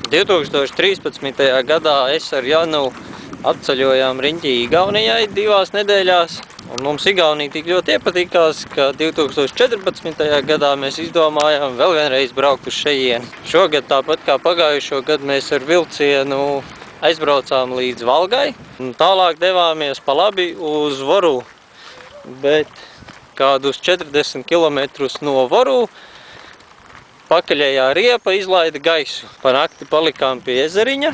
2013. gadā es ar Janu apceļojām riņķi Igaunijai 2 nedēļās. Un mums Igaunija tik ļoti iepatikās, ka 2014. gadā mēs izdomājām vēl vienreiz braukt uz šejieni. Šogad tāpat kā pagājušo gadu mēs ar vilcienu aizbraucām līdz Valgai. Un tālāk devāmies pa labi uz Voru. Bet kādus 40 km no Voru pakaļējā riepa izlaida gaisu. Pa nakti palikām pie ezeriņa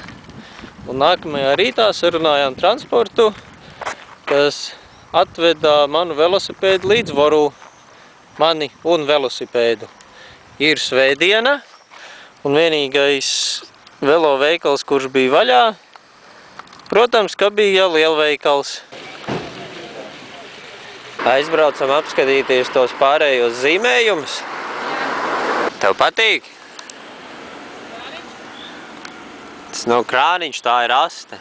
un nākamajā rītā sarunājām transportu, kas atveda manu velosipēdu līdz Voru. Mani un velosipēdu. Ir svētdiena un vienīgais velo veikals, kurš bija vaļā, protams, ka bija lielveikals. Aizbraucam apskatīties tos pārējos zīmējumus. Tev patīk? Tas nav krāniņš, tā ir aste.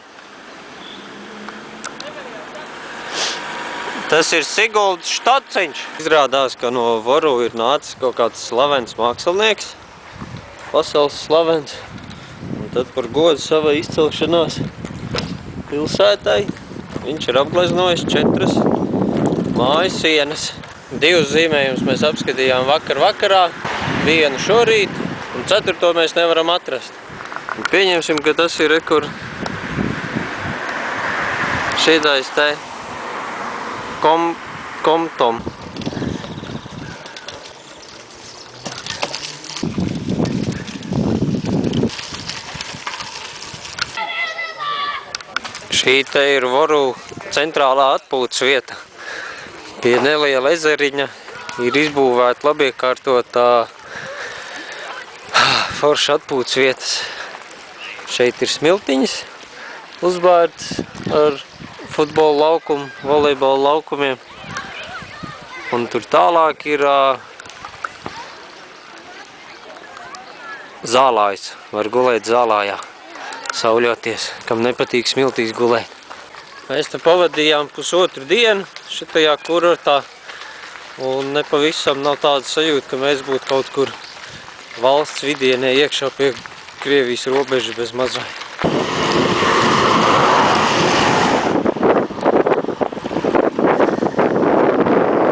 Tas ir Siguldas Štociņš. Izrādās, ka no Voru ir nācis kaut kāds slavens mākslinieks. Pasaules slavens. Un tad par godu savai izcelšanās pilsētai viņš ir apgleznojis 4 māju sienas. 2 zīmējumus mēs apskatījām vakarā, 1 šorīt un 4. mēs nevaram atrast. Un pieņemsim, ka tas ir rekur šīdais te Komtom. Šī te ir Voru centrālā atpūtas vieta. Pie neliela ezeriņa ir izbūvēta labiekārtotā forša atpūtas vietas. Šeit ir smiltiņas uzbērts ar futbola laukumu, volejbola laukumiem. Un tur tālāk ir zālājs. Var gulēt zālājā, sauļoties, kam nepatīk smiltīs gulēt. Mēs te pavadījām pusotru dienu šitajā kurortā. Un nepavisam nav tāda sajūta, ka mēs būtu kaut kur valsts vidienē iekšā pie Krievijas robežas bez mazai.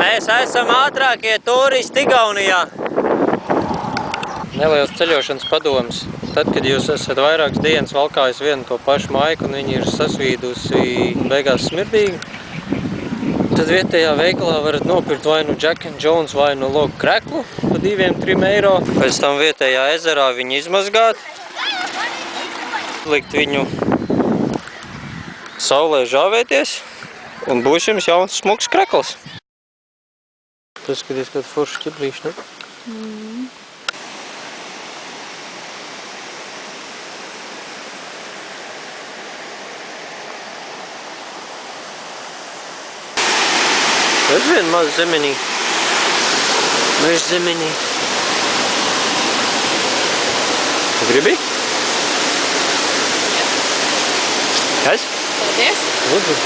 Mēs esam ātrākie turisti Igaunijā. Neliels ceļošanas padoms. Tad, kad jūs esat vairākas dienas valkājis vienu to pašu maiku un viņi ir sasvīdusi beigās smirdīgi, tad vietējā veikalā varat nopirkt vai nu Jack and Jones vai nu logu kreklu pa 2–3 eiro. Pēc tam vietējā ezerā viņu izmazgāt, likt viņu saulē žāvēties un būs jums jauns smuks krekls. Tas skaties kādu foršu ķeblīšu, ne? Tas vien maz zemenī. Mēs zemenī. Gribi? Kas? Paldies. Lūdzu.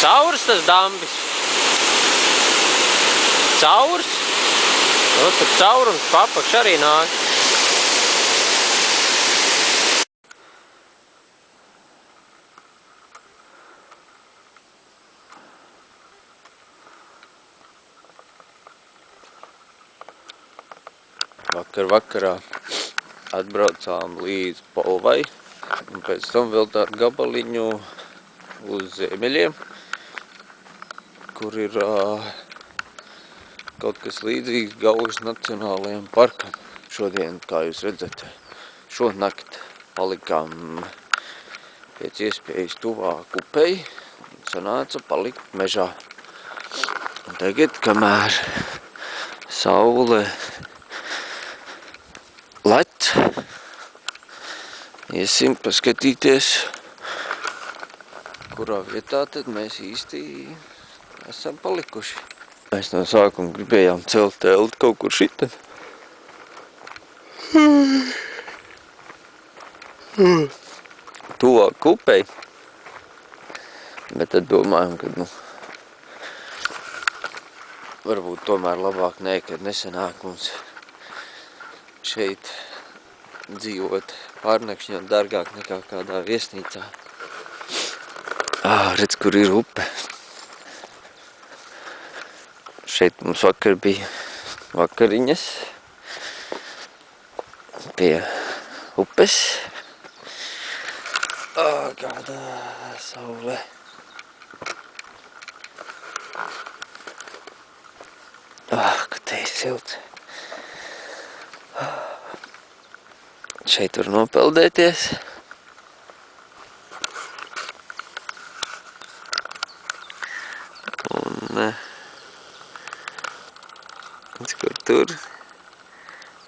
Caurs tas dambis. Caurs. Nu, tur caurums papakš arī nāk. Vakarā atbraucām līdz Polvai un pēc tam vēl tādu gabaliņu uz ziemeļiem, kur ir kaut kas līdzīgs Gaujas nacionālajam parkam. Šodien, kā jūs redzat, šonakt palikām pēc iespējas tuvāk upei un sanāca palikt mežā. Un tagad, kamēr saule let, iesim paskatīties, kurā vietā tad mēs īsti esam palikuši. Mēs no sākuma gribējām celt telti kaut kur šitad. Tuvāk upei. Bet tad domājam, ka varbūt tomēr labāk nē, kad nesanāk mums šeit dzīvot pārnakšņot dārgāk nekā kādā viesnīcā. Redz, kur ir upe. Šeit mums vakar bija vakariņas pie upes. Kāda saule. Ka te ir silts. Šeit var nopeldēties. Un kur tur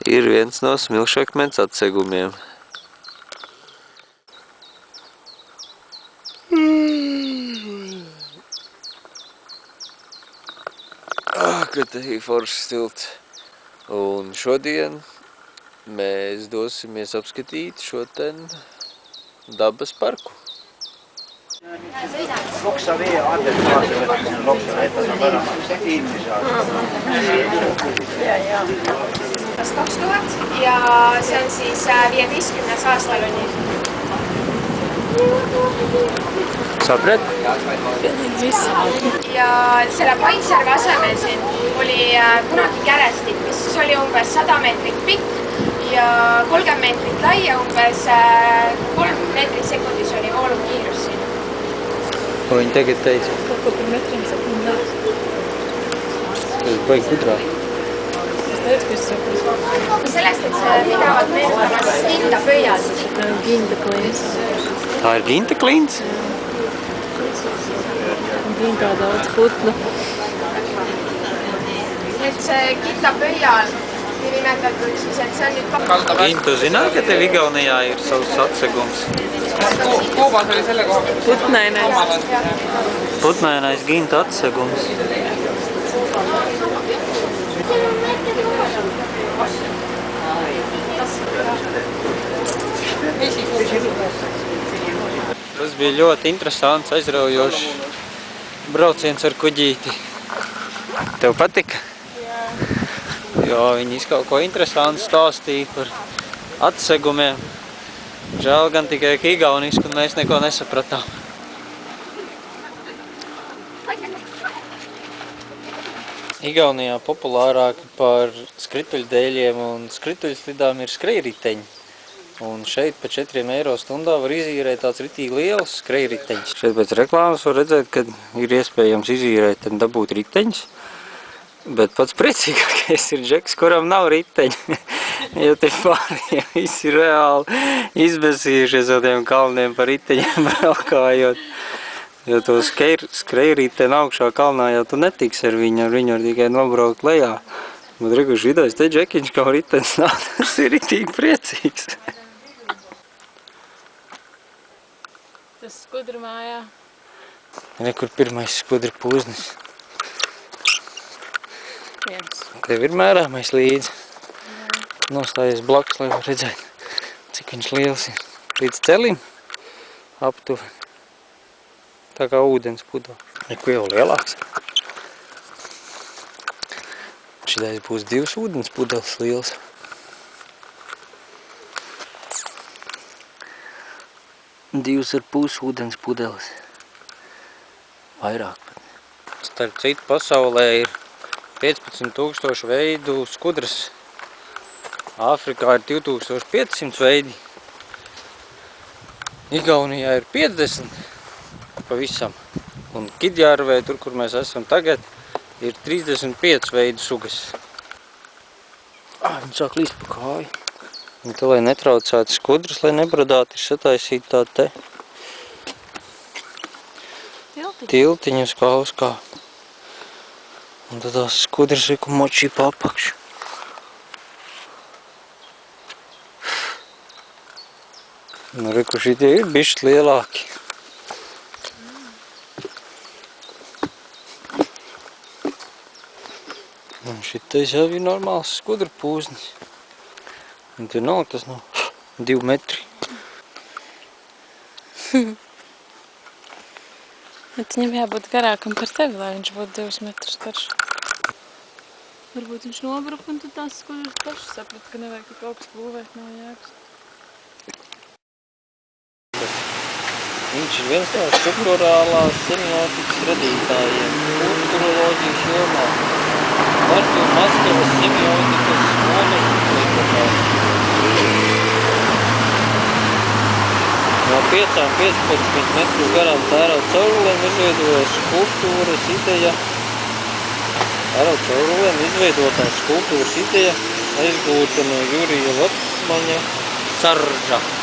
ir viens no smilšakmens atsegumiem. Ka te ir foršs silts. Un šodien mēs dosimies apskatīt šo ten dabas parku. Kas 2000 ja see on siis 15. aastal. Saprat? Ja selle paisjärve asemel siin oli kunagi kärestik, mis siis oli umbes 100 meetrit pikk ja 30 meetrit lai ja umbes 3 meetrit sekundis oli voolukiirus siin. Ko viņi tagad teica? Kaut ko par metriem sekundā. Tas baigi gudrā. Es teicu, ka es saprotu. Sellest, et see pidavat meenutamas Ginda pöialt. Ginda klints. Tā ir Ginta klints? Gintā daudz putnu. Et see Ginda pöial ir nimetatud siis, et see on nüüd Gintu, zināji, ka tev Igaunijā ir savs atsegums? Koobas oli selle koha peal. Putnainais. Putnainais Ginta atsegums. Tas bija ļoti interesants, aizraujošs brauciens ar kuģīti. Tev patika? Jā. Jo viņi kaut ko interesantu stāstīja par atsegumiem. Žēl gan tikai igauniski, un mēs neko nesapratām. Igaunijā populārāk par skrituļdēļiem un skrituļslidām ir skrejriteņi. Un šeit pa 4 eiro stundā var izīrēt tāds ritīgi liels skrejriteņs. Šeit pēc reklāmas var redzēt, ka ir iespējams izīrēt un dabūt riteņus. Bet pats priecīgākais ir džeks, kuram nav riteņi. Jo te pārējie visi ir reāli izbesījušies ar tiem kalniem par riteņiem braukājot. Jo to skrejriteni augšā kalnā jau tu netiks ar viņu var tikai nobraukt lejā. Bet reku šidais te džekiņš kā ritenis nav, tas ir ritīgi priecīgs. Tas skudru mājā. Rekur pirmais skudru pūznis. Viens. Tev ir mērāmais līdzi. Nostājies blakus, lai var redzēt, cik viņš liels ir. Līdz celim aptuvi. Tā kā ūdens pudo. Neko jau lielāks. Šitais būs 2 ūdens pudeles liels. Divas ar pus ūdens pudeles. Vairāk pat. Starp citu pasaulē ir 15,000 veidu skudras. Āfrikā ir 2500 veidi. Igaunijā ir 50 pavisam. Un Kidjārvē, tur, kur mēs esam tagad, ir 35 veidu sugas. Viņi sāk līst pa kāju. Un te, lai netraucētu skudras, lai nebradātu, ir sataisīt tā te tiltiņus kā uz kā. Un tad tās skudras ir, ko močī pa apakšu. Nu, reku šitie ir bišķi lielāki. Un šitais jau ir normāls skudru pūznis. Un tur nav, tas nav 2 metri. Bet viņam jābūt garākam par tevi, lai viņš būtu 2 metrus garš. Varbūt viņš nobruka un tad tās skulptūras paši saprata, ka nevajag tik augstu būvēt, nav jēgas. Viņš ir viens no strukturālās semiotikas radītājiem kulturoloģijas jomā. Artur Maskavas semiotikas skolas izglītotājs. No 5–15 metru garām tērauda caurulēm izveidojas skulptūras ideja. Tērauda caurulēm izveidotās skulptūras ideja aizgūta no Jurija Vacmaņa Sarža.